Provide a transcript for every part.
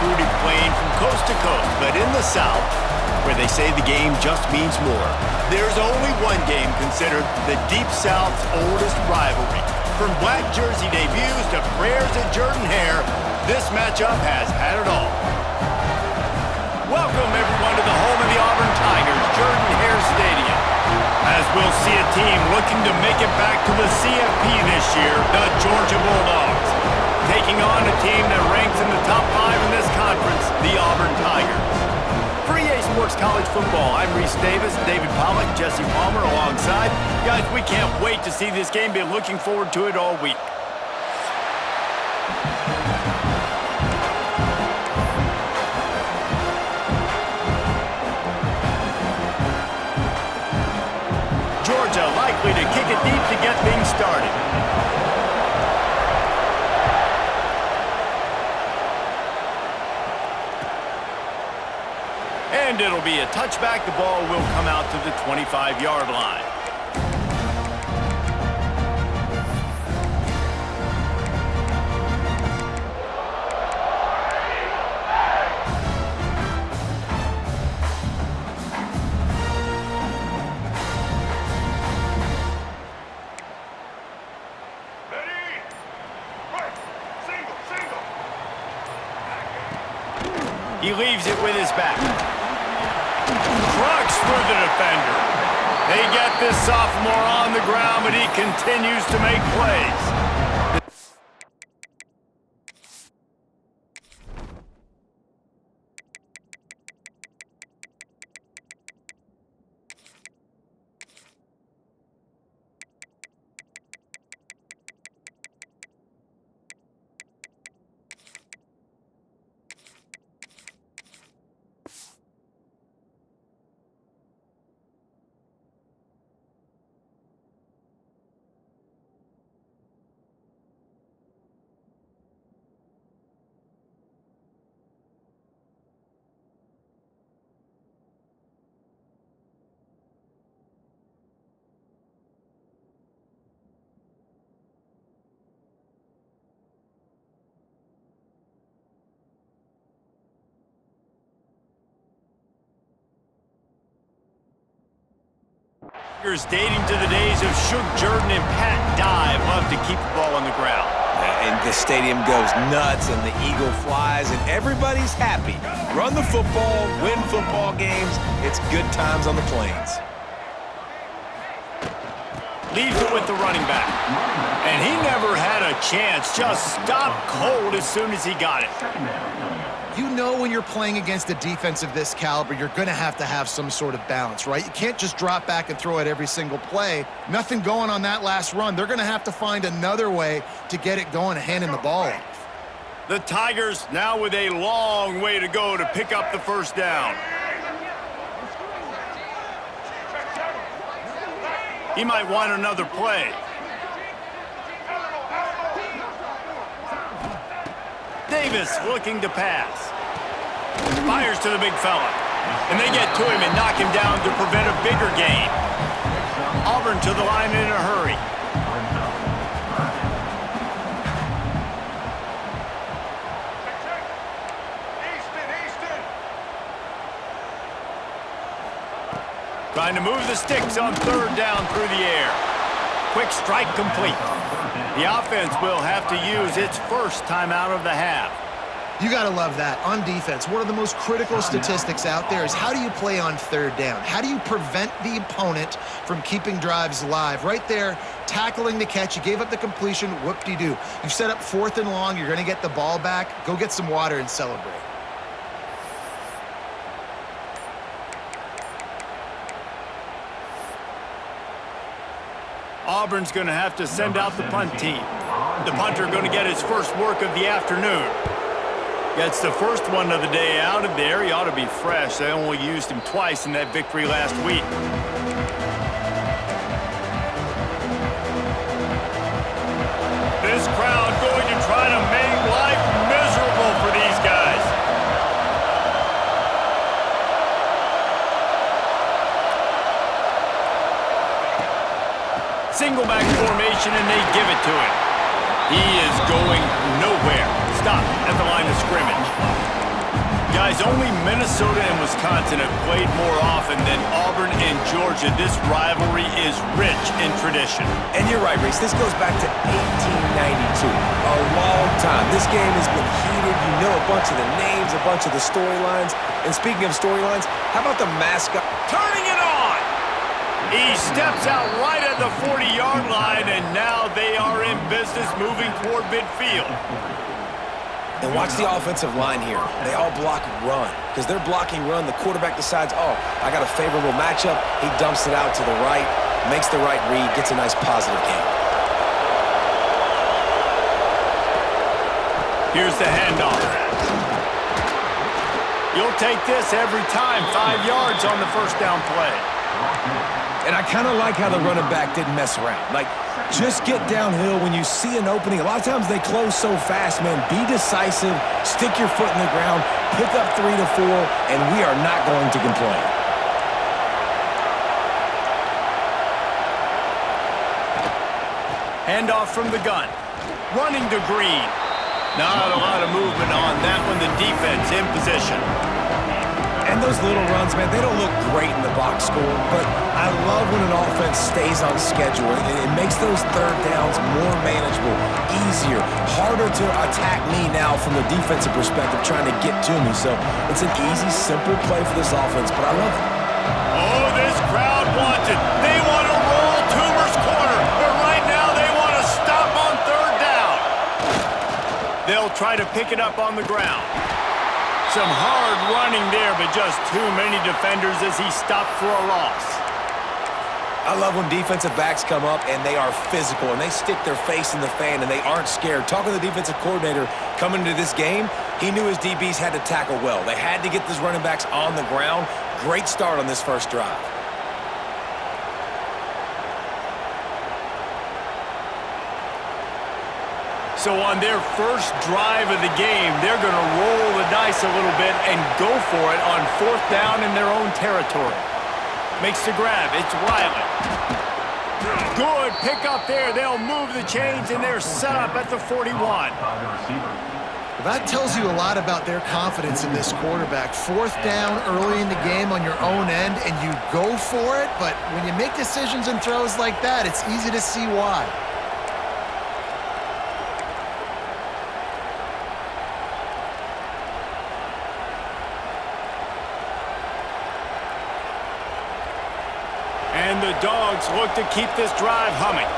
fruited plain from coast to coast, but in the South, where they say the game just means more, there's only one game considered the Deep South's oldest rivalry. From black jersey debuts to prayers at Jordan Hare, this matchup has had it all. Welcome, everyone, to the home of the Auburn Tigers, Jordan Hare Stadium. As we'll see a team looking to make it back to the CFP this year, the Georgia Bulldogs, taking on a team that ranks in the top 5 in this conference, the Auburn Tigers. For EA Sports College Football, I'm Reese Davis, David Pollack, Jesse Palmer alongside. Guys, we can't wait to see this game. Been looking forward to it all week. Georgia likely to kick it deep to get things started. And it'll be a touchback. The ball will come out to the 25-yard line. He leaves it with his back. Trucks through the defender. They get this sophomore on the ground, but he continues to make plays. Dating to the days of Shook Jordan and Pat Dye love to keep the ball on the ground. And the stadium goes nuts and the eagle flies and everybody's happy. Run the football, win football games. It's good times on the plains. Leaves it with the running back. And he never had a chance. Just stopped cold as soon as he got it. You know when you're playing against a defense of this caliber, you're going to have some sort of balance, right? You can't just drop back and throw it every single play. Nothing going on that last run. They're going to have to find another way to get it going and handing the ball off. The Tigers now with a long way to go to pick up the first down. He might want another play. Davis looking to pass. Fires to the big fella. And they get to him and knock him down to prevent a bigger gain. Auburn to the line in a hurry. Trying to move the sticks on third down through the air. Quick strike complete. The offense will have to use its first timeout of the half. You got to love that. On defense, one of the most critical statistics out there is how do you play on third down? How do you prevent the opponent from keeping drives alive? Right there, tackling the catch. You gave up the completion. Whoop-de-doo. You've set up 4th and long. You're going to get the ball back. Go get some water and celebrate. Auburn's going to have to send out the punt team. The punter going to get his first work of the afternoon. Gets the first one of the day out of there. He ought to be fresh. They only used him twice in that victory last week. This crowd going to try to make life miserable for these guys. Single back formation, and they give it to him. He is going nowhere. Stop at the line of scrimmage. Guys, only Minnesota and Wisconsin have played more often than Auburn and Georgia. This rivalry is rich in tradition. And you're right, Reese. This goes back to 1892. A long time. This game has been heated. You know a bunch of the names, a bunch of the storylines. And speaking of storylines, how about the mascot? Turning it on! He steps out right at the 40-yard line, and now they are in business moving toward midfield. And watch the offensive line here. They all block run. Because they're blocking run, the quarterback decides, oh, I got a favorable matchup. He dumps it out to the right, makes the right read, gets a nice positive gain. Here's the handoff. You'll take this every time. 5 yards on the first down play. And I kind of like how the running back didn't mess around. Like, just get downhill when you see an opening. A lot of times they close so fast, man. Be decisive, stick your foot in the ground, pick up 3 to 4, and we are not going to complain. Handoff from the gun. Running to Green. Not a lot of movement on that one. The defense in position. And those little runs, man, they don't look great in the box score, but I love when an offense stays on schedule. It makes those third downs more manageable, easier, harder to attack me now from the defensive perspective trying to get to me. So it's an easy, simple play for this offense, but I love it. Oh, this crowd wants it. They want to roll Toomer's corner, but right now they want to stop on third down. They'll try to pick it up on the ground. Some hard running there, but just too many defenders as he stopped for a loss. I love when defensive backs come up and they are physical and they stick their face in the fan and they aren't scared. Talking to the defensive coordinator coming into this game, he knew his DBs had to tackle well. They had to get these running backs on the ground. Great start on this first drive. So on their first drive of the game, they're going to roll the dice a little bit and go for it on fourth down in their own territory. Makes the grab. It's Riley. Good pick up there. They'll move the chains, and they're set up at the 41. Well, that tells you a lot about their confidence in this quarterback. Fourth down early in the game on your own end, and you go for it. But when you make decisions and throws like that, it's easy to see why. And the Dogs look to keep this drive humming.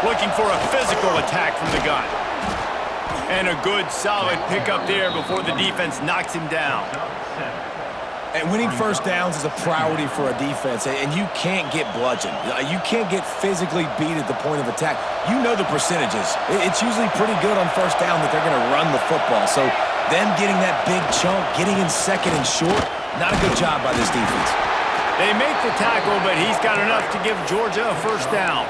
Looking for a physical attack from the gun. And a good, solid pickup there before the defense knocks him down. And winning first downs is a priority for a defense, and you can't get bludgeoned. You can't get physically beat at the point of attack. You know the percentages. It's usually pretty good on first down that they're going to run the football. So them getting that big chunk, getting in second and short, not a good job by this defense. They make the tackle, but he's got enough to give Georgia a first down.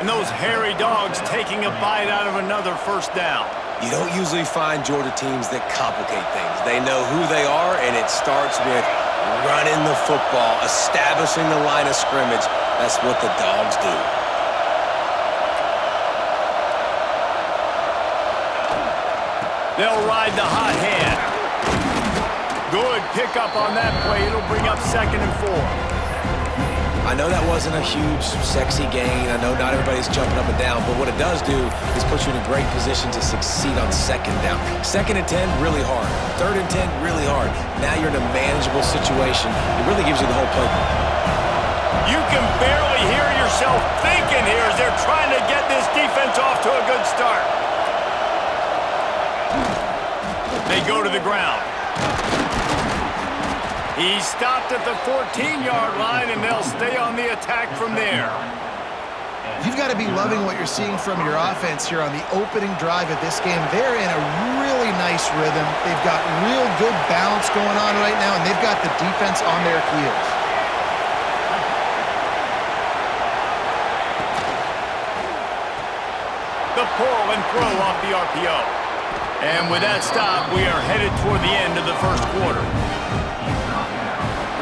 And those hairy Dogs taking a bite out of another first down. You don't usually find Georgia teams that complicate things. They know who they are, and it starts with running the football, establishing the line of scrimmage. That's what the Dogs do. They'll ride the hot hand. Good pickup on that play. It'll bring up 2nd and 4. I know that wasn't a huge, sexy gain. I know not everybody's jumping up and down, but what it does do is put you in a great position to succeed on 2nd down. 2nd and 10, really hard. 3rd and 10, really hard. Now you're in a manageable situation. It really gives you the whole playbook. You can barely hear yourself thinking here as they're trying to get this defense off to a good start. They go to the ground. He stopped at the 14-yard line, and they'll stay on the attack from there. You've got to be loving what you're seeing from your offense here on the opening drive of this game. They're in a really nice rhythm. They've got real good balance going on right now, and they've got the defense on their heels. The pull and throw off the RPO. And with that stop, we are headed toward the end of the first quarter.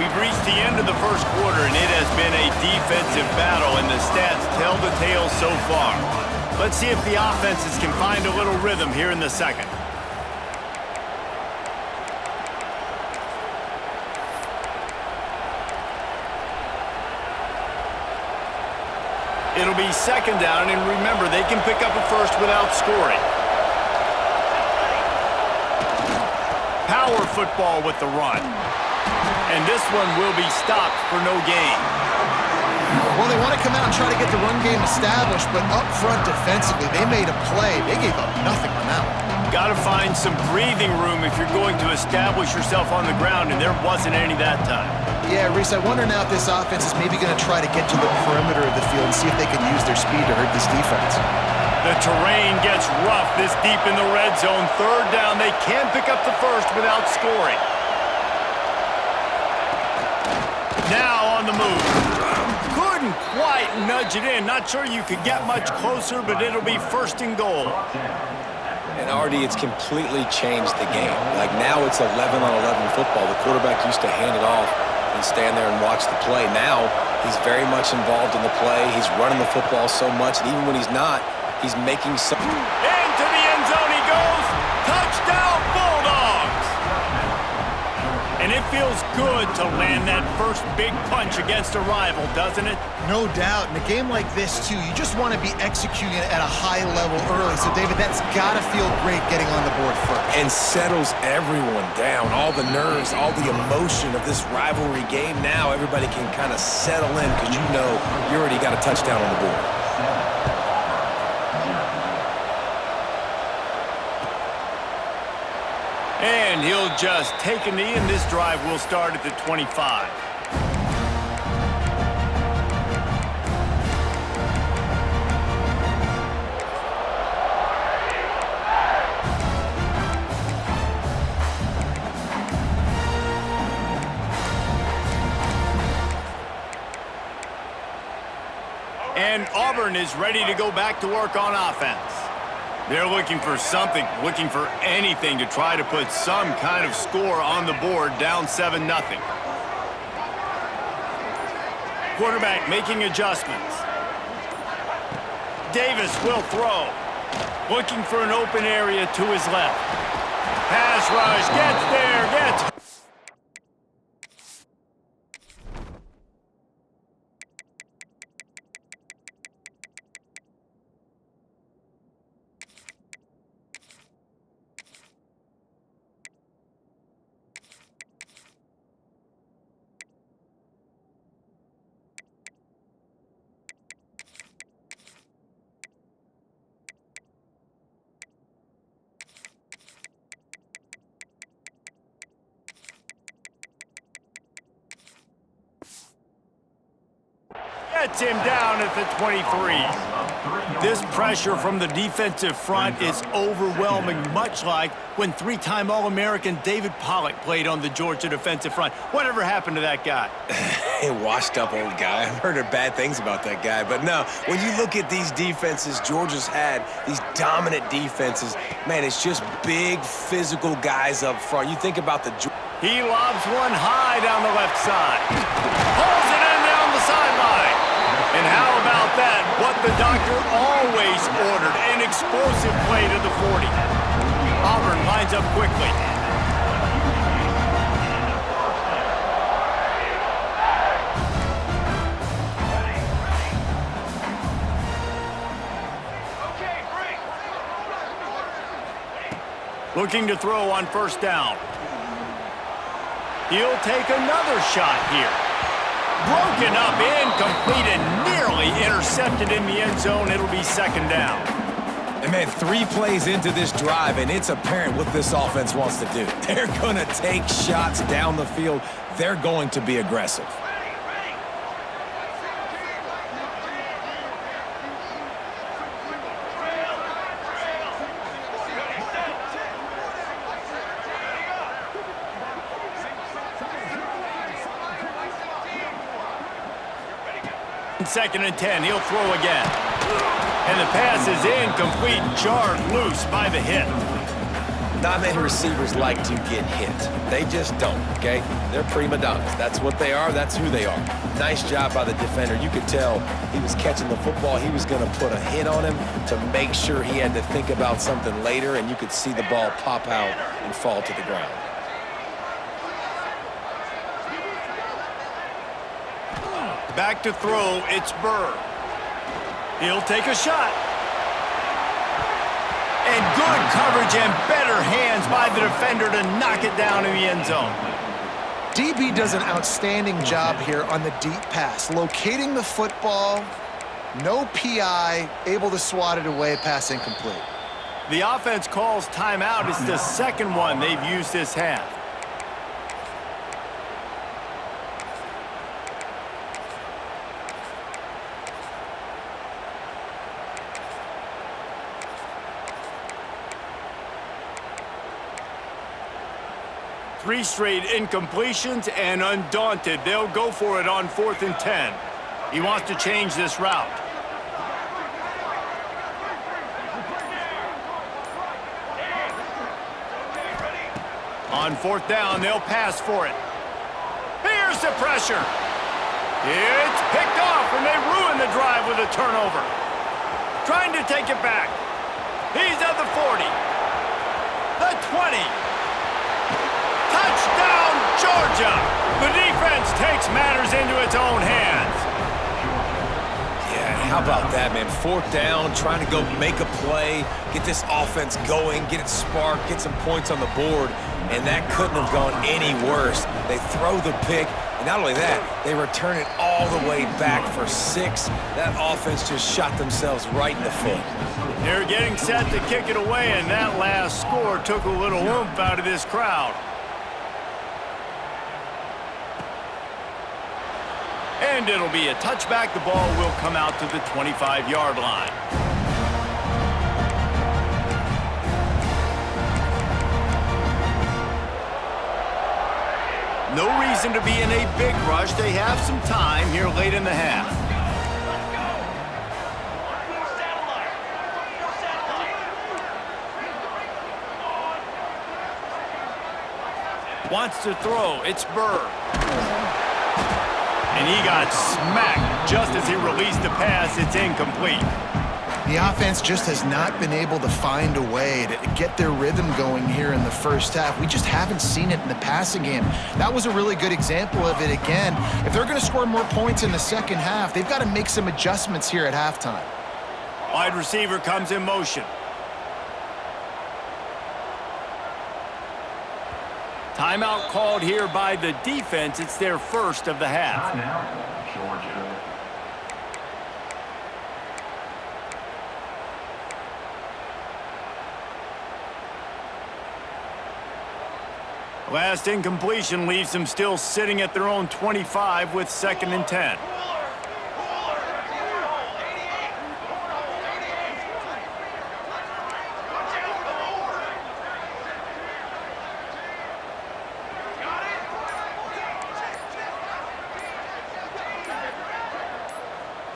We've reached the end of the first quarter, and it has been a defensive battle, and the stats tell the tale so far. Let's see if the offenses can find a little rhythm here in the second. It'll be second down, and remember, they can pick up a first without scoring. Power football with the run. And this one will be stopped for no gain. Well, they want to come out and try to get the run game established, but up front defensively, they made a play. They gave up nothing on that one. Got to find some breathing room if you're going to establish yourself on the ground, and there wasn't any that time. Yeah, Reese, I wonder now if this offense is maybe going to try to get to the perimeter of the field and see if they can use their speed to hurt this defense. The terrain gets rough this deep in the red zone. Third down, they can pick up the first without scoring. Now on the move. Couldn't quite nudge it in. Not sure you could get much closer, but it'll be first and goal. And Artie, it's completely changed the game. Like now it's 11-on-11 football. The quarterback used to hand it off and stand there and watch the play. Now he's very much involved in the play. He's running the football so much, and even when he's not, he's making some... Into the end zone he goes. Touchdown, Bulldogs! And it feels good to land that first big punch against a rival, doesn't it? No doubt. In a game like this, too, you just want to be executing it at a high level early. So, David, that's got to feel great getting on the board first. And settles everyone down. All the nerves, all the emotion of this rivalry game. Now everybody can kind of settle in because you know you already got a touchdown on the board. And he'll just take a knee, and this drive will start at the 25. And Auburn is ready to go back to work on offense. They're looking for something, looking for anything to try to put some kind of score on the board, down 7-0. Quarterback making adjustments. Davis will throw. Looking for an open area to his left. Pass rush, gets there, gets... Gets him down at the 23. This pressure from the defensive front is overwhelming, much like when three-time All-American David Pollock played on the Georgia defensive front. Whatever happened to that guy? A washed-up old guy. I've heard bad things about that guy. But no, when you look at these defenses Georgia's had, these dominant defenses, man, it's just big, physical guys up front. You think about the... He lobs one high down the left side. Pulls it in down the sideline. And how about that? What the doctor always ordered, an explosive play to the 40. Auburn lines up quickly. Looking to throw on first down. He'll take another shot here. Broken up, incomplete, and nearly intercepted in the end zone. It'll be second down. And man, 3 plays into this drive, and it's apparent what this offense wants to do. They're going to take shots down the field. They're going to be aggressive. Second and 10, he'll throw again. And the pass is incomplete, jarred loose by the hit. Not many receivers like to get hit. They just don't, okay? They're prima donnas. That's what they are. That's who they are. Nice job by the defender. You could tell he was catching the football. He was going to put a hit on him to make sure he had to think about something later, and you could see the ball pop out and fall to the ground. Back to throw, it's Burr. He'll take a shot. And good coverage and better hands by the defender to knock it down in the end zone. DB does an outstanding job here on the deep pass, locating the football, no PI, able to swat it away, pass incomplete. The offense calls timeout. It's the second one they've used this half. Three straight incompletions, and undaunted, they'll go for it on 4th and 10. He wants to change this route. On 4th down, they'll pass for it. Here's the pressure. It's picked off, and they ruin the drive with a turnover. Trying to take it back. He's at the 40. The 20. Touchdown, Georgia! The defense takes matters into its own hands. Yeah, how about that, man? 4th down, trying to go make a play, get this offense going, get it sparked, get some points on the board, and that couldn't have gone any worse. They throw the pick, and not only that, they return it all the way back for 6. That offense just shot themselves right in the foot. They're getting set to kick it away, and that last score took a little oomph out of this crowd. And it'll be a touchback. The ball will come out to the 25-yard line. No reason to be in a big rush. They have some time here late in the half. Wants to throw. It's Burr. And he got smacked just as he released the pass. It's incomplete. The offense just has not been able to find a way to get their rhythm going here in the first half. We just haven't seen it in the passing game. That was a really good example of it again. If they're going to score more points in the second half, they've got to make some adjustments here at halftime. Wide receiver comes in motion. Timeout called here by the defense. It's their first of the half. Georgia. Last incompletion leaves them still sitting at their own 25 with 2nd and 10.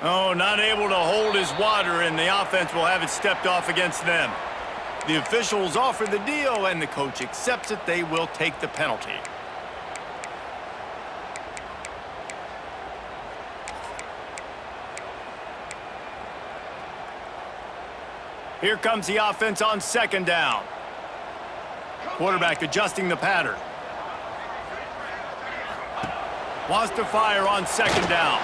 Oh, not able to hold his water, and the offense will have it stepped off against them. The officials offer the deal, and the coach accepts it. They will take the penalty. Here comes the offense on 2nd down. Quarterback adjusting the pattern. Wants to fire on 2nd down.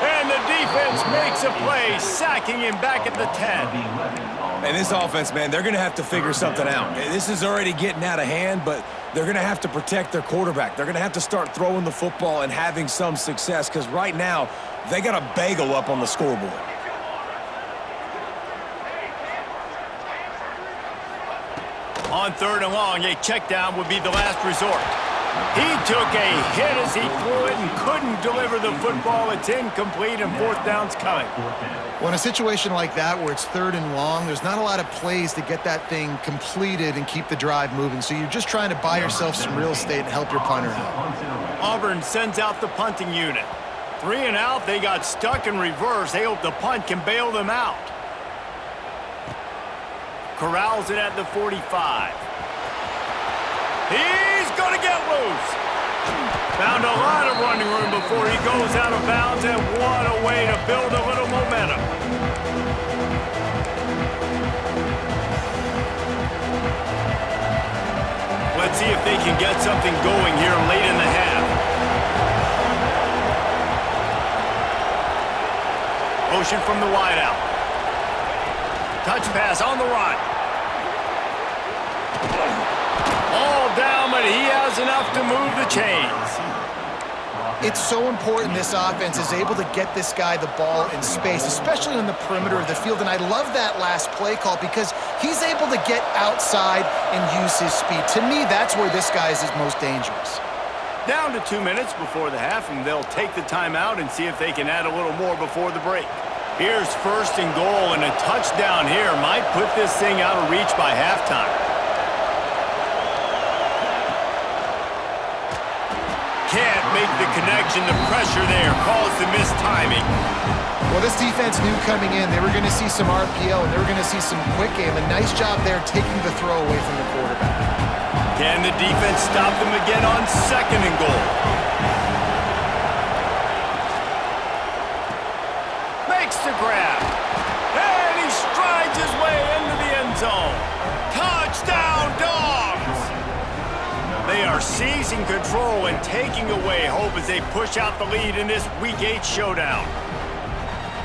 And the defense makes a play, sacking him back at the 10. And this offense, man, they're going to have to figure something out. This is already getting out of hand, but they're going to have to protect their quarterback. They're going to have to start throwing the football and having some success, because right now, they got a bagel up on the scoreboard. On 3rd and long, a check down would be the last resort. He took a hit as he threw it and couldn't deliver the football. It's incomplete, and 4th down's coming. Well, in a situation like that where it's 3rd and long, there's not a lot of plays to get that thing completed and keep the drive moving. So you're just trying to buy yourself some real estate and help your punter out. Auburn sends out the punting unit. 3 and out, they got stuck in reverse. They hope the punt can bail them out. Corrals it at the 45. He's going to get loose. Found a lot of running room before he goes out of bounds, and what a way to build a little momentum. Let's see if they can get something going here late in the half. Motion from the wideout. Touch pass on the run. All down, but he has enough to move the chains. It's so important this offense is able to get this guy the ball in space, especially on the perimeter of the field. And I love that last play call because he's able to get outside and use his speed. To me, that's where this guy is his most dangerous. Down to 2 minutes before the half, and they'll take the timeout and see if they can add a little more before the break. Here's first and goal, and a touchdown here might put this thing out of reach by halftime. Can't make the connection. The pressure there caused the mistiming. Well, this defense knew coming in they were going to see some RPO and they were going to see some quick game. A nice job there taking the throw away from the quarterback. Can the defense stop them again on second and goal? Makes the grab. And he strides his way into the end zone. Touchdown, Dogs! They are seizing control and taking away hope as they push out the lead in this Week 8 showdown.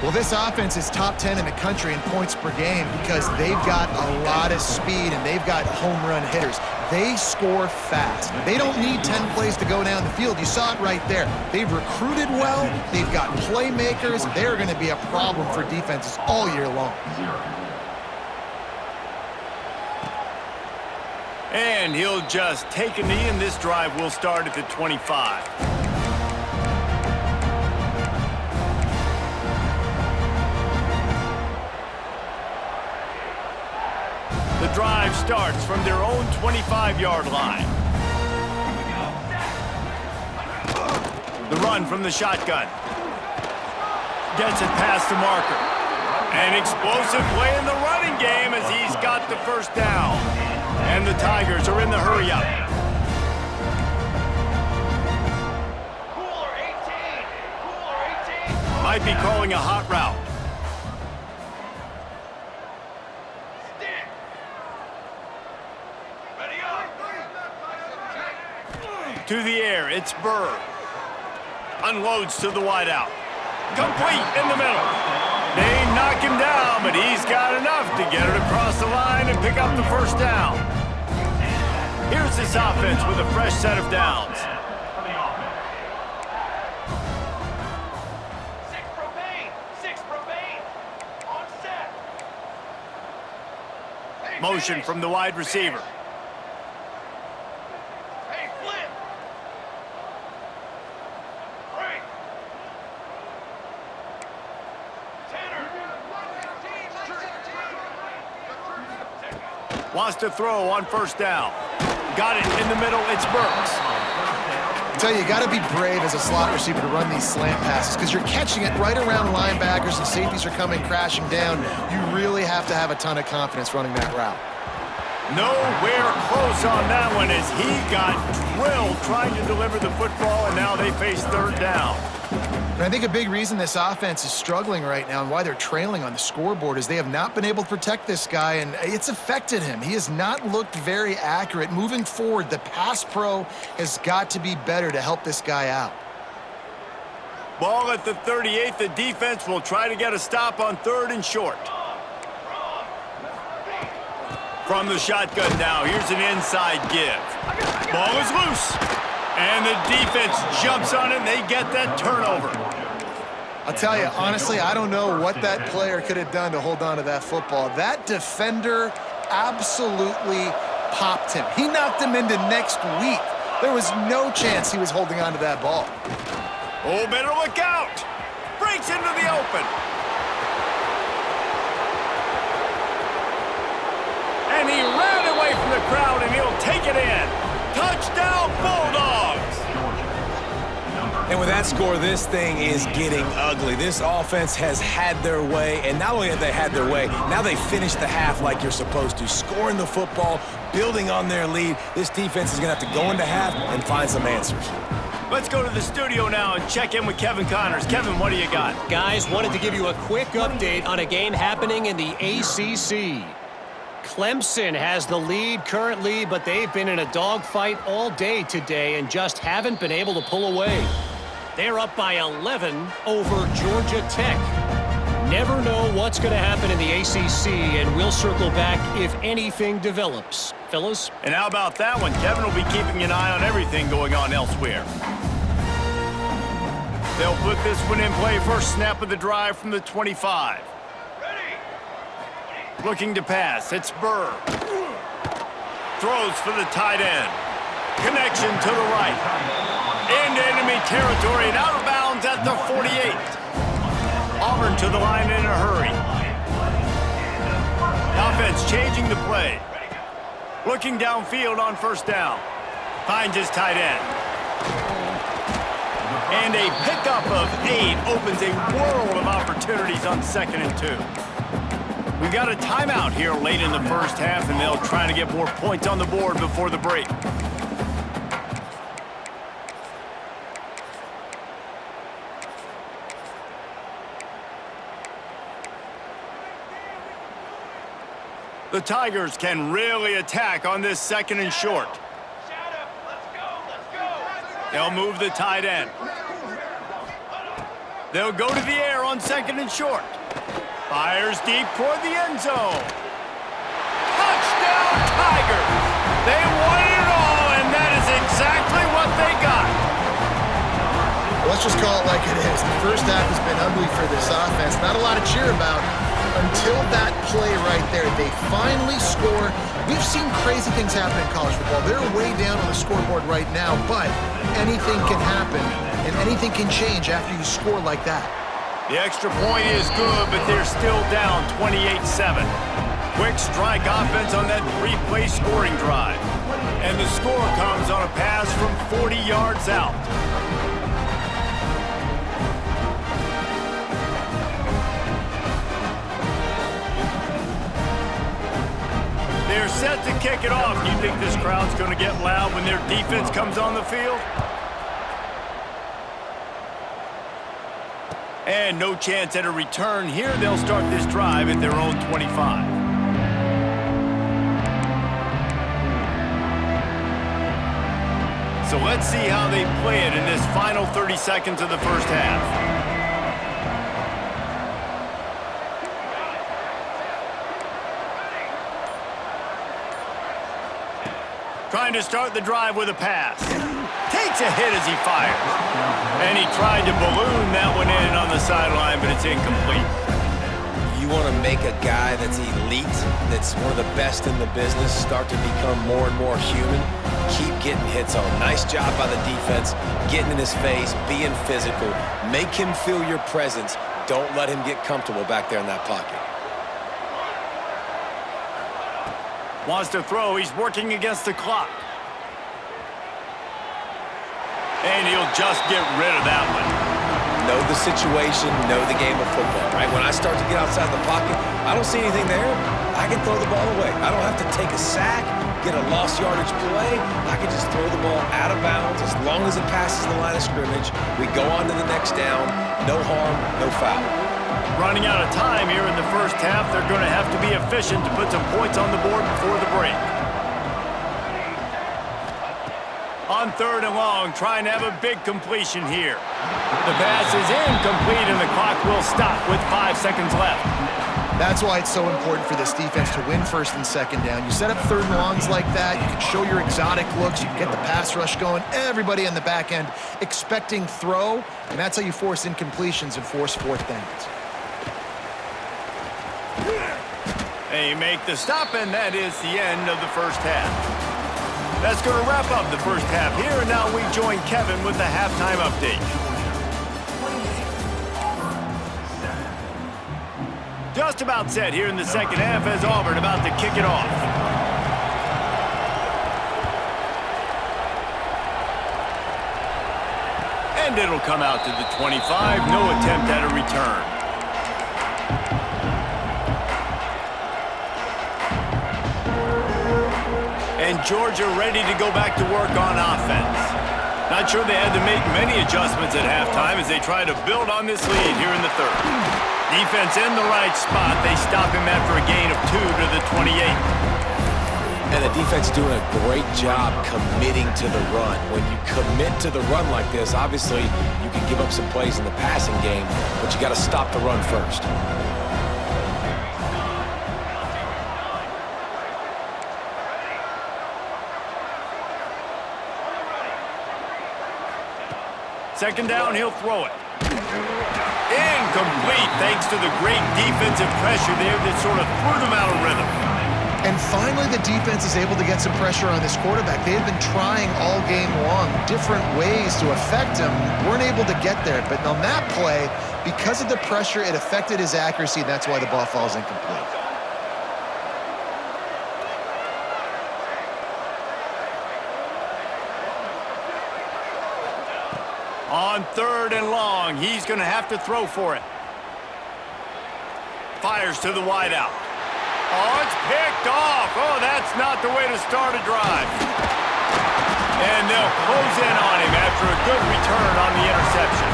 Well, this offense is top 10 in the country in points per game because they've got a lot of speed and they've got home run hitters. They score fast. They don't need 10 plays to go down the field. You saw it right there. They've recruited well. They've got playmakers. They're going to be a problem for defenses all year long. And he'll just take a knee, and this drive will start at the 25. The drive starts from their own 25-yard line. The run from the shotgun. Gets it past the marker. An explosive play in the running game as he's got the first down. And the Tigers are in the hurry-up. Cooler 18. Cooler 18. Might be calling a hot route. Stick. Ready up. To the air, it's Burr. Unloads to the wideout. Complete in the middle. They knock him down, but he's got enough to get it across the line and pick up the first down. Here's this offense with a fresh set of downs. Six propane. On set. Motion from the wide receiver. Hey, flip. Break. Tanner. Wants to throw on first down. Got it in the middle, it's Burks. I tell you got to be brave as a slot receiver to run these slant passes because you're catching it right around linebackers and safeties are coming crashing down. You really have to have a ton of confidence running that route. Nowhere close on that one as he got drilled trying to deliver the football, and now they face third down. And I think a big reason this offense is struggling right now and why they're trailing on the scoreboard is they have not been able to protect this guy, and it's affected him. He has not looked very accurate. Moving forward, the pass pro has got to be better to help this guy out. Ball at the 38. The defense will try to get a stop on third and short. From the shotgun now, here's an inside give. Ball is loose. And the defense jumps on it, and they get that turnover. I'll tell you, honestly, I don't know what that player could have done to hold on to that football. That defender absolutely popped him. He knocked him into next week. There was no chance he was holding on to that ball. Oh, better look out. Breaks into the open. And he ran away from the crowd, and he'll take it in. Touchdown, Bulldogs! And with that score, this thing is getting ugly. This offense has had their way, and not only have they had their way, now they finished the half like you're supposed to, scoring the football, building on their lead. This defense is going to have to go into half and find some answers. Let's go to the studio now and check in with Kevin Connors. Kevin, what do you got? Guys, wanted to give you a quick update on a game happening in the ACC. Clemson has the lead currently, but they've been in a dogfight all day today and just haven't been able to pull away. They're up by 11 over Georgia Tech. Never know what's going to happen in the ACC, and we'll circle back if anything develops. Fellas? And how about that one? Kevin will be keeping an eye on everything going on elsewhere. They'll put this one in play. First snap of the drive from the 25. Looking to pass. It's Burr. Throws for the tight end. Connection to the right. Into enemy territory and out of bounds at the 48. Auburn to the line in a hurry. Offense changing the play. Looking downfield on first down. Finds his tight end. And a pickup of 8 opens a world of opportunities on 2nd and 2. We've got a timeout here late in the first half, and they'll try to get more points on the board before the break. The Tigers can really attack on this 2nd and short. They'll move the tight end. They'll go to the air on 2nd and short. Fires deep toward the end zone. Touchdown, Tigers! They won it all, and that is exactly what they got. Let's just call it like it is. The first half has been ugly for this offense. Not a lot to cheer about until that play right there. They finally score. We've seen crazy things happen in college football. They're way down on the scoreboard right now, but anything can happen, and anything can change after you score like that. The extra point is good, but they're still down 28-7. Quick strike offense on that 3-play scoring drive. And the score comes on a pass from 40 yards out. They're set to kick it off. Do you think this crowd's going to get loud when their defense comes on the field? And no chance at a return here. They'll start this drive at their own 25. So let's see how they play it in this final 30 seconds of the first half. Trying to start the drive with a pass. Takes a hit as he fires. And he tried to balloon that one in on the sideline, but it's incomplete. You want to make a guy that's elite, that's one of the best in the business, start to become more and more human. Keep getting hits on. Nice job by the defense, getting in his face, being physical. Make him feel your presence. Don't let him get comfortable back there in that pocket. Wants to throw. He's working against the clock. And he'll just get rid of that one. Know the situation, know the game of football, right? When I start to get outside the pocket, I don't see anything there. I can throw the ball away. I don't have to take a sack, get a lost yardage play. I can just throw the ball out of bounds as long as it passes the line of scrimmage. We go on to the next down. No harm, no foul. Running out of time here in the first half. They're going to have to be efficient to put some points on the board before the break. On 3rd and long, trying to have a big completion here. The pass is incomplete, and the clock will stop with 5 seconds left. That's why it's so important for this defense to win 1st and 2nd down. You set up 3rd and longs like that, you can show your exotic looks, you can get the pass rush going, everybody on the back end expecting throw, and that's how you force incompletions and force 4th downs. They make the stop, and that is the end of the first half. That's going to wrap up the first half here, and now we join Kevin with the halftime update. Just about set here in the second half as Auburn about to kick it off. And it'll come out to the 25. No attempt at a return. And Georgia ready to go back to work on offense. Not sure they had to make many adjustments at halftime as they try to build on this lead here in the third. Defense in the right spot. They stop him after a gain of 2 to the 28. And the defense doing a great job committing to the run. When you commit to the run like this, obviously you can give up some plays in the passing game, but you got to stop the run first. Second down, he'll throw it. Incomplete, thanks to the great defensive pressure there that sort of threw them out of rhythm. And finally, the defense is able to get some pressure on this quarterback. They had been trying all game long, different ways to affect him. Weren't able to get there. But on that play, because of the pressure, it affected his accuracy. That's why the ball falls incomplete. On 3rd and long, he's going to have to throw for it. Fires to the wideout. Oh, it's picked off. Oh, that's not the way to start a drive. And they'll close in on him after a good return on the interception.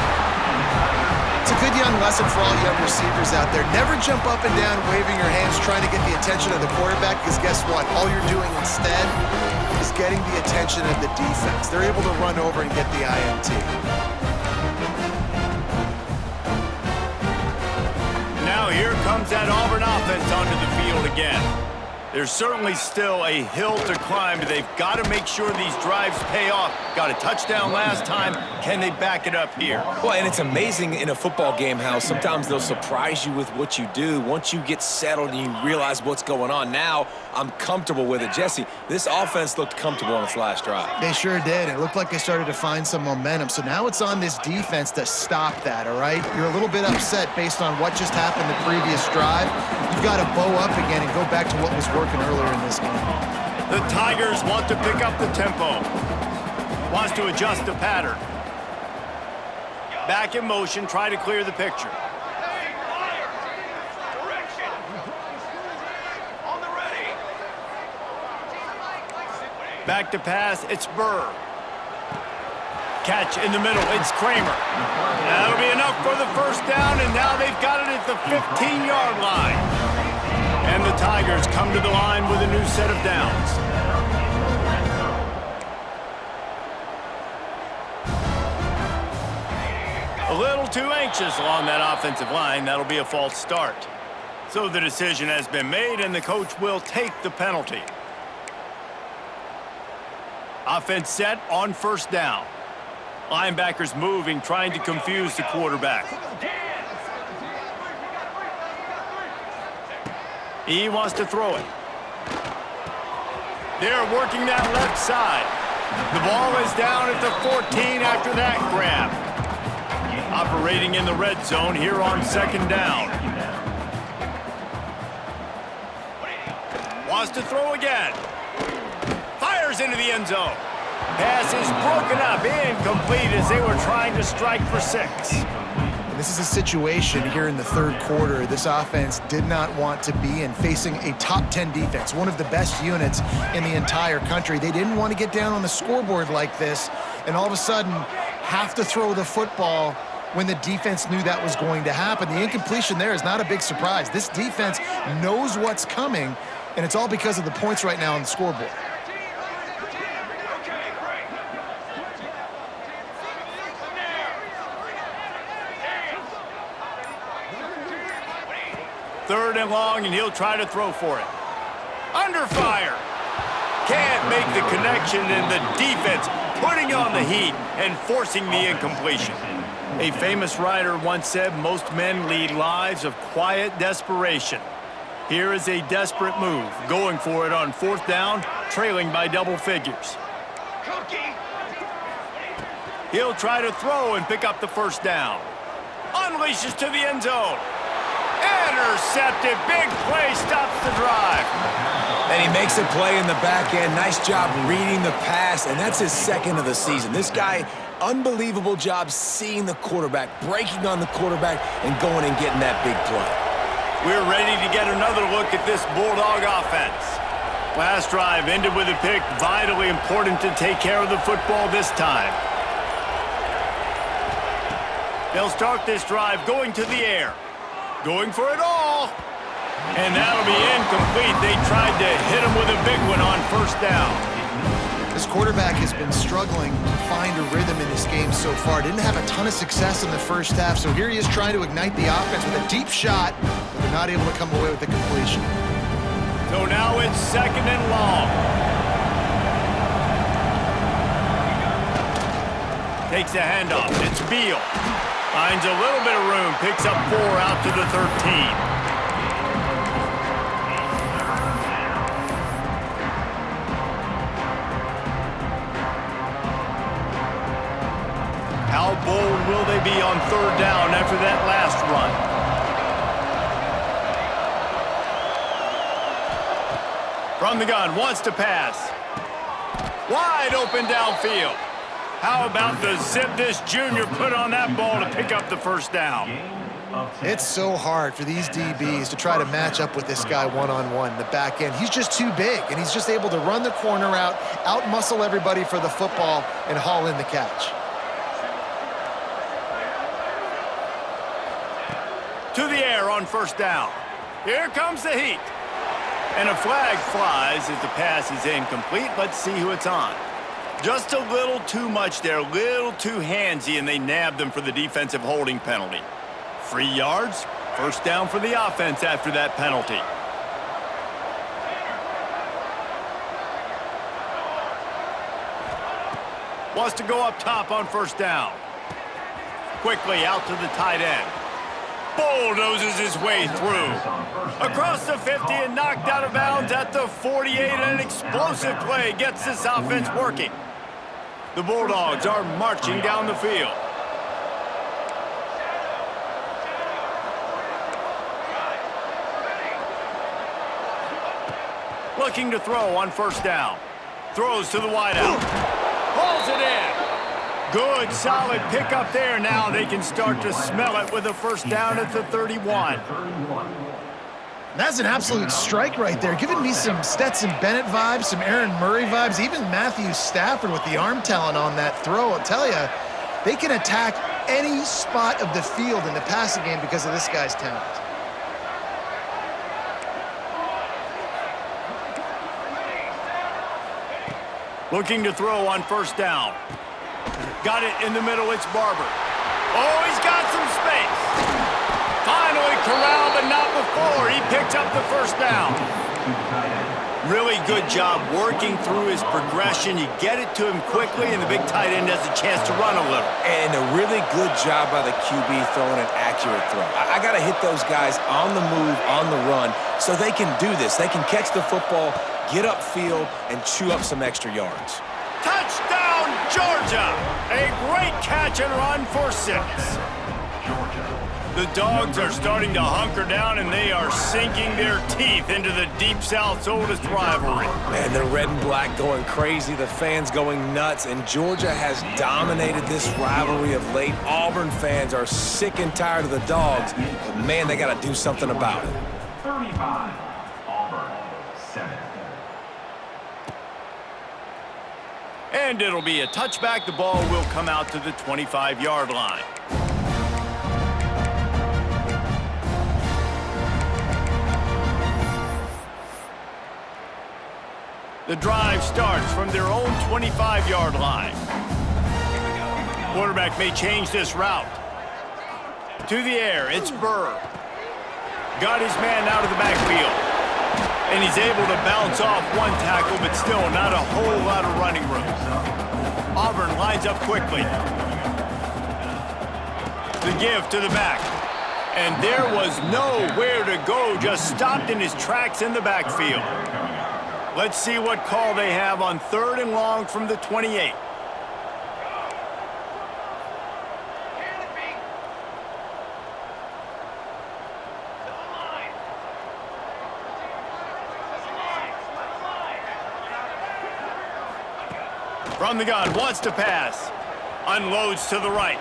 It's a good young lesson for all young receivers out there. Never jump up and down waving your hands trying to get the attention of the quarterback, because guess what? All you're doing instead is getting the attention of the defense. They're able to run over and get the INT. Now here comes that Auburn offense onto the field again. There's certainly still a hill to climb, but they've got to make sure these drives pay off. Got a touchdown last time. Can they back it up here? Well, and it's amazing in a football game how sometimes they'll surprise you with what you do. Once you get settled and you realize what's going on, now I'm comfortable with it. Jesse, this offense looked comfortable on its last drive. They sure did. It looked like they started to find some momentum. So now it's on this defense to stop that, all right? You're a little bit upset based on what just happened the previous drive. You've got to bow up again and go back to what was working earlier in this game. The Tigers want to pick up the tempo. Wants to adjust the pattern. Back in motion, try to clear the picture. Direction. On the ready. Back to pass, it's Burr. Catch in the middle, it's Kramer. That'll be enough for the first down, and now they've got it at the 15-yard line. And the Tigers come to the line with a new set of downs. A little too anxious along that offensive line. That'll be a false start. So the decision has been made, and the coach will take the penalty. Offense set on first down. Linebackers moving, trying to confuse the quarterback. He wants to throw it. They're working that left side. The ball is down at the 14 after that grab. Operating in the red zone here on second down. Wants to throw again. Fires into the end zone. Pass is broken up, incomplete as they were trying to strike for 6. This is a situation here in the third quarter this offense did not want to be in, facing a top 10 defense, one of the best units in the entire country. They didn't want to get down on the scoreboard like this and all of a sudden have to throw the football when the defense knew that was going to happen. The incompletion there is not a big surprise. This defense knows what's coming, and it's all because of the points right now on the scoreboard. Third and long, and he'll try to throw for it. Under fire. Can't make the connection, and the defense putting on the heat and forcing the incompletion. A famous writer once said, most men lead lives of quiet desperation. Here is a desperate move, going for it on fourth down, trailing by double figures. He'll try to throw and pick up the first down. Unleashes to the end zone. Intercepted. Big play stops the drive. And he makes a play in the back end. Nice job reading the pass, and that's his second of the season. This guy Unbelievable job seeing the quarterback, breaking on the quarterback, and going and getting that big play. We're ready to get another look at this Bulldog offense. Last drive ended with a pick. Vitally important to take care of the football this time. They'll start this drive going to the air. Going for it all. And that'll be incomplete. They tried to hit him with a big one on first down. This quarterback has been struggling to find a rhythm in this game so far. Didn't have a ton of success in the first half, so here he is trying to ignite the offense with a deep shot, but they're not able to come away with the completion. So now it's 2nd and long. Takes a handoff. It's Beal. Finds a little bit of room. Picks up 4 out to the 13. How bold will they be on 3rd down after that last run? From the gun, wants to pass. Wide open downfield. How about the zip this junior put on that ball to pick up the first down? It's so hard for these DBs to try to match up with this guy one-on-one in the back end. He's just too big, and he's just able to run the corner out-muscle everybody for the football, and haul in the catch. To the air on first down. Here comes the heat. And a flag flies as the pass is incomplete. Let's see who it's on. Just a little too much there, a little too handsy, and they nabbed them for the defensive holding penalty. 3 yards, first down for the offense after that penalty. Wants to go up top on first down. Quickly out to the tight end. Bulldozes his way through. Across the 50 and knocked out of bounds at the 48. An explosive play gets this offense working. The Bulldogs are marching down the field. Looking to throw on first down. Throws to the wideout. Hauls it in. Good, solid pickup there. Now they can start to smell it with a first down at the 31. That's an absolute strike right there, giving me some Stetson Bennett vibes, some Aaron Murray vibes, even Matthew Stafford with the arm talent on that throw. I'll tell you, they can attack any spot of the field in the passing game because of this guy's talent. Looking to throw on first down. Got it in the middle, it's Barber. Oh, he's got some space. Finally corralled, but not before. He picked up the first down. Really good job working through his progression. You get it to him quickly, and the big tight end has a chance to run a little. And a really good job by the QB throwing an accurate throw. I got to hit those guys on the move, on the run, so they can do this. They can catch the football, get upfield, and chew up some extra yards. Touchdown, Georgia! A great catch and run for 6. The Dogs are starting to hunker down, and they are sinking their teeth into the Deep South's oldest rivalry. Man, the red and black going crazy, the fans going nuts, and Georgia has dominated this rivalry of late. Auburn fans are sick and tired of the Dogs, but man, they got to do something about it. 35, Auburn, 7. And it'll be a touchback. The ball will come out to the 25-yard line. The drive starts from their own 25-yard line. Quarterback may change this route. To the air, it's Burr. Got his man out of the backfield. And he's able to bounce off one tackle, but still not a whole lot of running room. Auburn lines up quickly. The give to the back. And there was nowhere to go, just stopped in his tracks in the backfield. Let's see what call they have on 3rd and long from the 28. From the gun, wants to pass. Unloads to the right.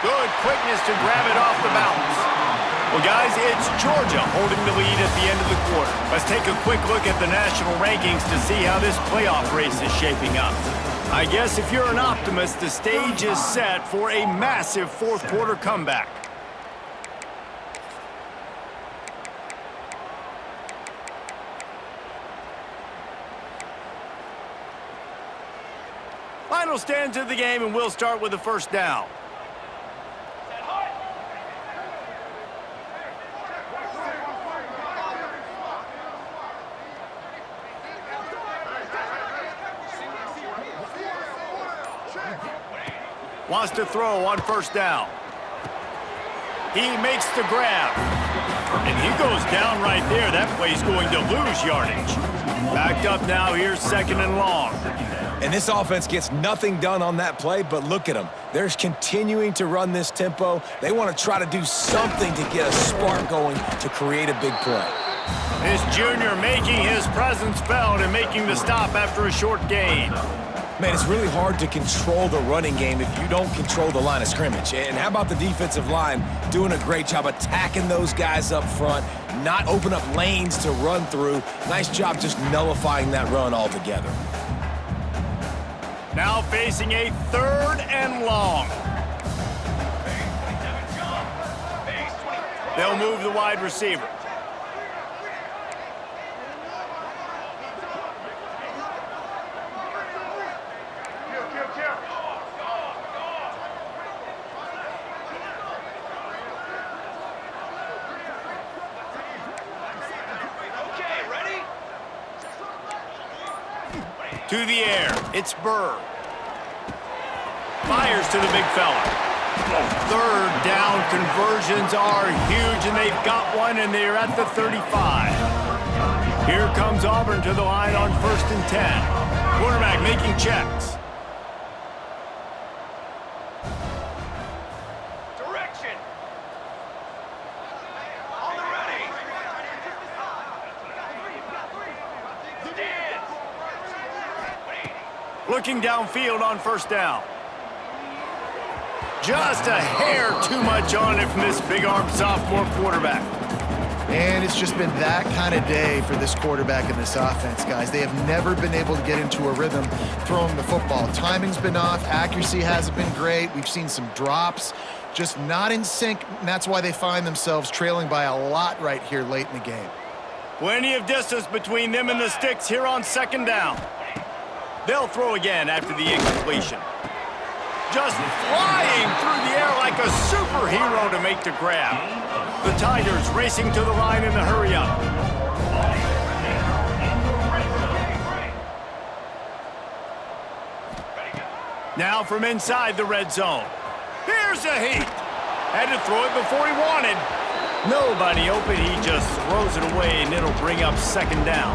Good quickness to grab it off the bounce. Well, guys, it's Georgia holding the lead at the end of the quarter. Let's take a quick look at the national rankings to see how this playoff race is shaping up. I guess if you're an optimist, the stage is set for a massive fourth quarter comeback. Final stands of the game, and we'll start with the first down. Wants to throw on first down. He makes the grab. And he goes down right there. That play's going to lose yardage. Backed up now. Here's second and long. And this offense gets nothing done on that play, but look at them. They're continuing to run this tempo. They want to try to do something to get a spark going to create a big play. This junior making his presence felt and making the stop after a short gain. Man, it's really hard to control the running game if you don't control the line of scrimmage. And how about the defensive line doing a great job attacking those guys up front, not open up lanes to run through. Nice job just nullifying that run altogether. Now facing a third and long. They'll move the wide receiver. To the air, it's Burr. Fires to the big fella. Third down conversions are huge, and they've got one, and they're at the 35. Here comes Auburn to the line on 1st and 10. Quarterback making checks. Direction. On the ready. Stand. Looking downfield on first down. Just a hair too much on it from this big-armed sophomore quarterback. And it's just been that kind of day for this quarterback and this offense, guys. They have never been able to get into a rhythm throwing the football. Timing's been off. Accuracy hasn't been great. We've seen some drops. Just not in sync, and that's why they find themselves trailing by a lot right here late in the game. Plenty of distance between them and the sticks here on second down. They'll throw again after the incompletion. Just flying through the air like a superhero to make the grab. The Tigers racing to the line in the hurry-up. Now from inside the red zone. Here's a heat. Had to throw it before he wanted. Nobody open. He just throws it away, and it'll bring up second down.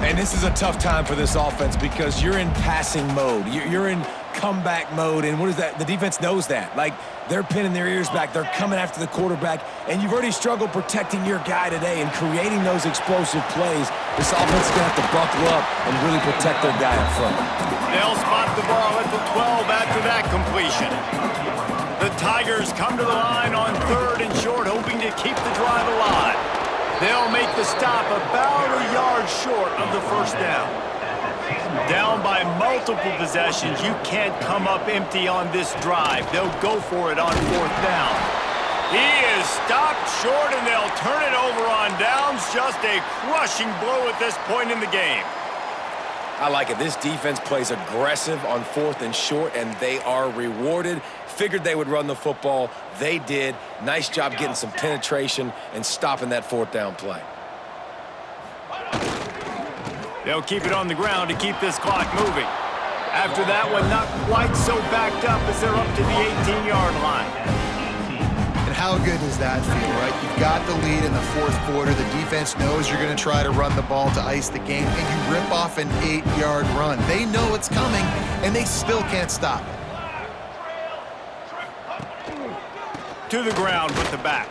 And this is a tough time for this offense because you're in passing mode. You're in comeback mode, and what is that? The defense knows that. Like, they're pinning their ears back. They're coming after the quarterback, and you've already struggled protecting your guy today and creating those explosive plays. This offense is going to have to buckle up and really protect their guy up front. They'll spot the ball at the 12 after that completion. The Tigers come to the line on 3rd and short, hoping to keep the drive alive. They'll make the stop about a yard short of the first down. Down by multiple possessions, you can't come up empty on this drive. They'll go for it on 4th down. He is stopped short, and they'll turn it over on downs. Just a crushing blow at this point in the game. I like it. This defense plays aggressive on 4th and short, and they are rewarded. Figured they would run the football. They did. Nice job getting some penetration and stopping that 4th down play. They'll keep it on the ground to keep this clock moving. After that one, not quite so backed up as they're up to the 18-yard line. And how good does that feel, right? You've got the lead in the 4th quarter. The defense knows you're going to try to run the ball to ice the game, and you rip off an 8-yard run. They know it's coming, and they still can't stop it. To the ground with the back.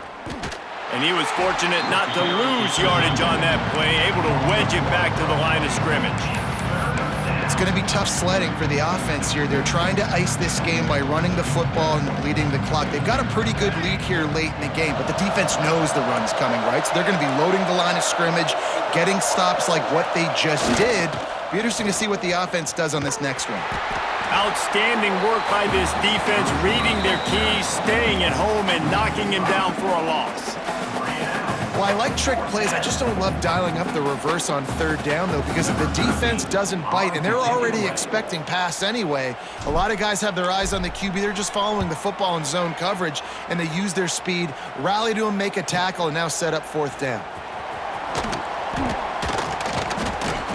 And he was fortunate not to lose yardage on that play, able to wedge it back to the line of scrimmage. It's going to be tough sledding for the offense here. They're trying to ice this game by running the football and bleeding the clock. They've got a pretty good lead here late in the game, but the defense knows the run's coming, right? So they're going to be loading the line of scrimmage, getting stops like what they just did. Be interesting to see what the offense does on this next one. Outstanding work by this defense, reading their keys, staying at home, and knocking him down for a loss. Well, I like trick plays. I just don't love dialing up the reverse on third down, though, because if the defense doesn't bite, and they're already expecting pass anyway, a lot of guys have their eyes on the QB. They're just following the football in zone coverage, and they use their speed, rally to him, make a tackle, and now set up fourth down.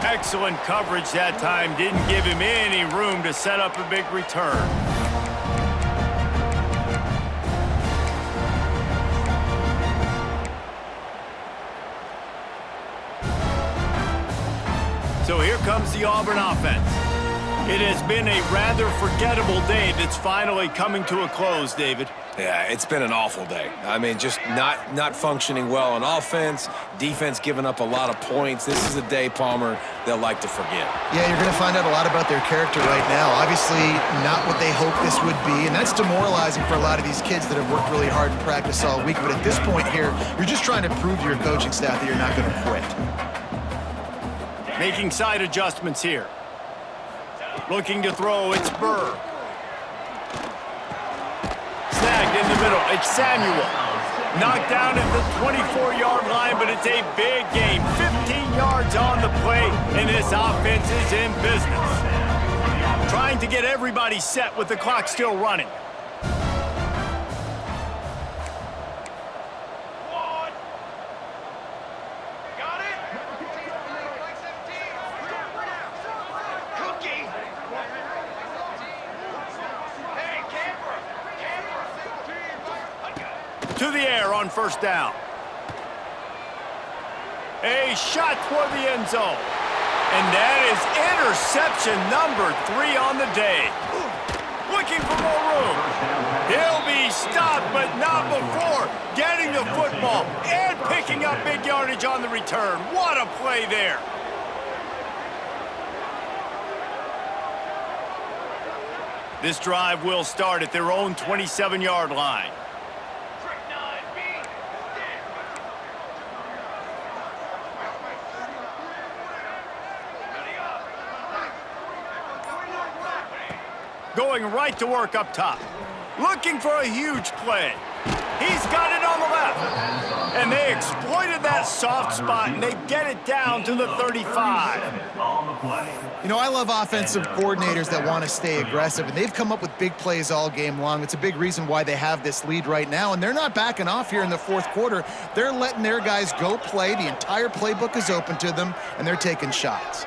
Excellent coverage that time. Didn't give him any room to set up a big return. So here comes the Auburn offense. It has been a rather forgettable day that's finally coming to a close, David. Yeah, it's been an awful day. I mean, just not functioning well on offense, defense giving up a lot of points. This is a day, Palmer, they'll like to forget. Yeah, you're going to find out a lot about their character right now. Obviously, not what they hoped this would be, and that's demoralizing for a lot of these kids that have worked really hard in practice all week. But at this point here, you're just trying to prove to your coaching staff that you're not going to quit. Making side adjustments here. Looking to throw, it's Burr. Snagged in the middle, it's Samuel. Knocked down at the 24-yard line, but it's a big game. 15 yards on the play, and this offense is in business. Trying to get everybody set with the clock still running. To the air on first down. A shot toward the end zone. And that is interception number 3 on the day. Looking for more room. He'll be stopped, but not before getting the football and picking up big yardage on the return. What a play there. This drive will start at their own 27-yard line. Going right to work up top. Looking for a huge play. He's got it on the left. And they exploited that soft spot, and they get it down to the 35. You know, I love offensive coordinators that want to stay aggressive, and they've come up with big plays all game long. It's a big reason why they have this lead right now, and they're not backing off here in the fourth quarter. They're letting their guys go play. The entire playbook is open to them, and they're taking shots.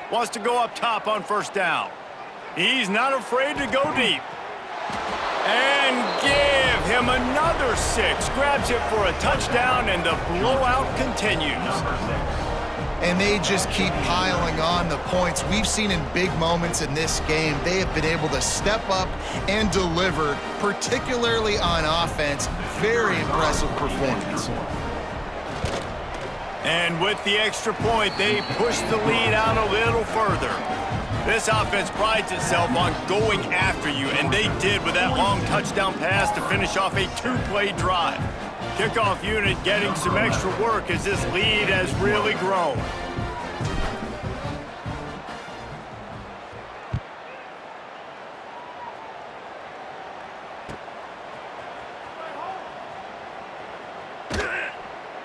Wants to go up top on first down. He's not afraid to go deep. And give him another 6. Grabs it for a touchdown, and the blowout continues. And they just keep piling on the points. We've seen in big moments in this game, they have been able to step up and deliver, particularly on offense. Very impressive performance. And with the extra point, they push the lead out a little further. This offense prides itself on going after you, and they did with that long touchdown pass to finish off a 2-play drive. Kickoff unit getting some extra work as this lead has really grown.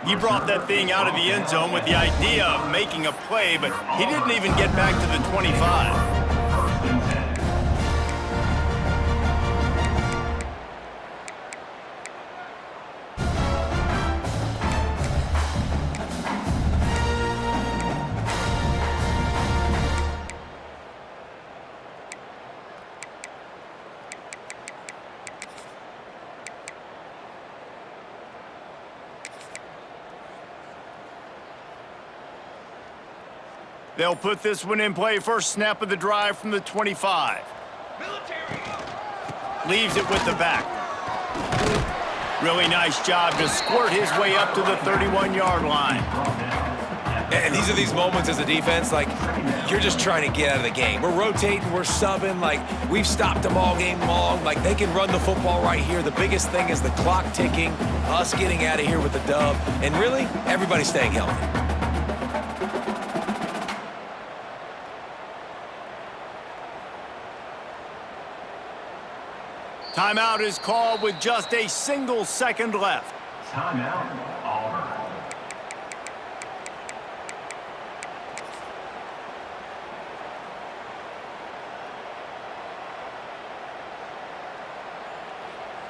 He brought that thing out of the end zone with the idea of making a play, but he didn't even get back to the 25. They'll put this one in play. First snap of the drive from the 25. Leaves it with the back. Really nice job to squirt his way up to the 31-yard line. And these are these moments as a defense, like, you're just trying to get out of the game. We're rotating, we're subbing, like, we've stopped them all game long. Like, they can run the football right here. The biggest thing is the clock ticking, us getting out of here with the dub, and really, everybody staying healthy. Timeout is called with just a single second left. Timeout, Auburn.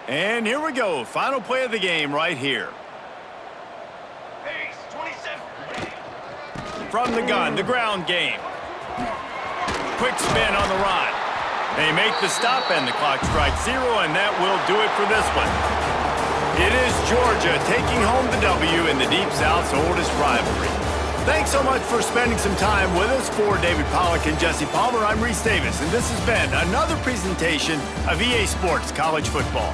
And here we go. Final play of the game right here. Pace, 27. From the gun, the ground game. Quick spin on the run. They make the stop, and the clock strikes 0, and that will do it for this one. It is Georgia taking home the W in the Deep South's oldest rivalry. Thanks so much for spending some time with us. For David Pollack and Jesse Palmer, I'm Reese Davis, and this has been another presentation of EA Sports College Football.